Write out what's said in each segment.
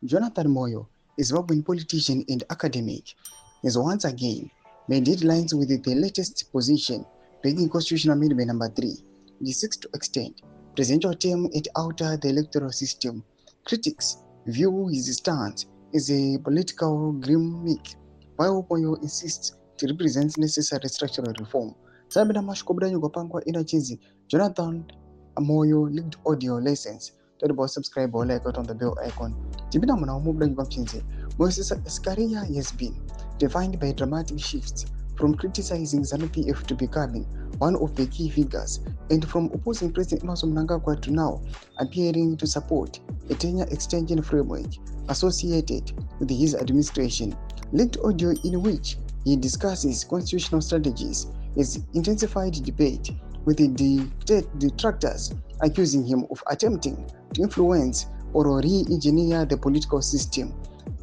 Jonathan Moyo, a Zimbabwean politician and academic, has once again made headlines with the latest position backing Constitutional Amendment Number 3, which seeks to extend presidential term and alter the electoral system. Critics view his stance as a political gimmick, while Moyo insists it represents necessary structural reform. Sabina mashkobda nyugopangwa inachizi Jonathan Moyo leaked audio lessons. Talk about subscribe or like on the bell icon. Tibina mwana umubla nyugopchinzi. Moyo's career has been defined by dramatic shifts, from criticizing ZANU-PF to becoming one of the key figures, and from opposing President mnangagwa to now appearing to support a 10-year extension framework associated with his administration. Leaked audio in which he discusses constitutional strategies has intensified debate, with the detractors accusing him of attempting to influence or re-engineer the political system.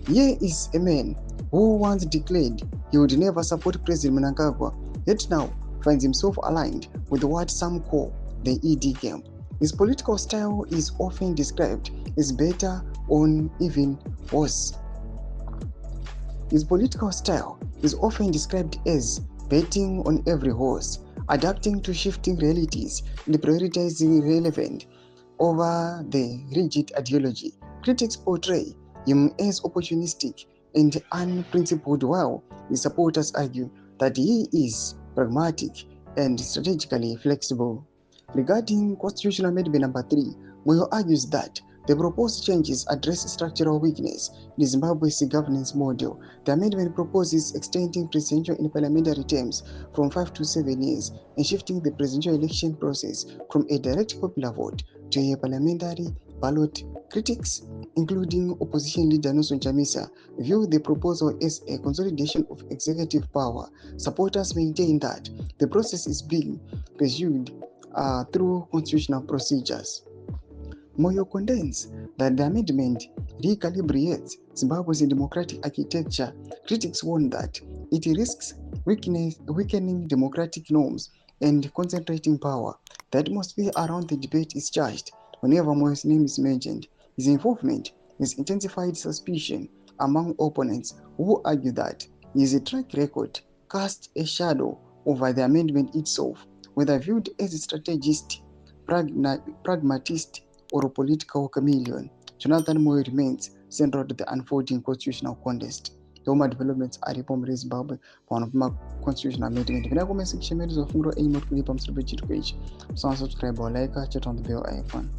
Here is a man who once declared he would never support President Mnangagwa, yet now finds himself aligned with what some call the ED camp. His political style is often described as better or even worse. His political style is often described as betting on every horse, adapting to shifting realities, and prioritizing relevant over the rigid ideology. Critics portray him as opportunistic and unprincipled, while his supporters argue that he is pragmatic and strategically flexible. Regarding Constitutional Amendment Number 3, Moyo argues that the proposed changes address structural weakness in Zimbabwe's governance model. The amendment proposes extending presidential and parliamentary terms from 5 to 7 years and shifting the presidential election process from a direct popular vote to a parliamentary ballot. Critics, including opposition leader NELSONCHAMISA, view the proposal as a consolidation of executive power. Supporters maintain that the process is being pursued through constitutional procedures. Moyo contends that the amendment recalibrates Zimbabwe's democratic architecture. Critics warn that it risks weakening democratic norms and concentrating power. The atmosphere around the debate is charged whenever Moyo's name is mentioned. His involvement has intensified suspicion among opponents, who argue that his track record casts a shadow over the amendment itself, whether viewed as a strategist, pragmatist, or a political chameleon. Jonathan Moyo remains central to the unfolding constitutional contest. Homa developments aripo muri Zimbabwe pano pama constitutional amendment. Vina comment section medu zofungura enyi moti kulipa msiribe chitu kwechi. Subscribe or like, chat on the bell icon.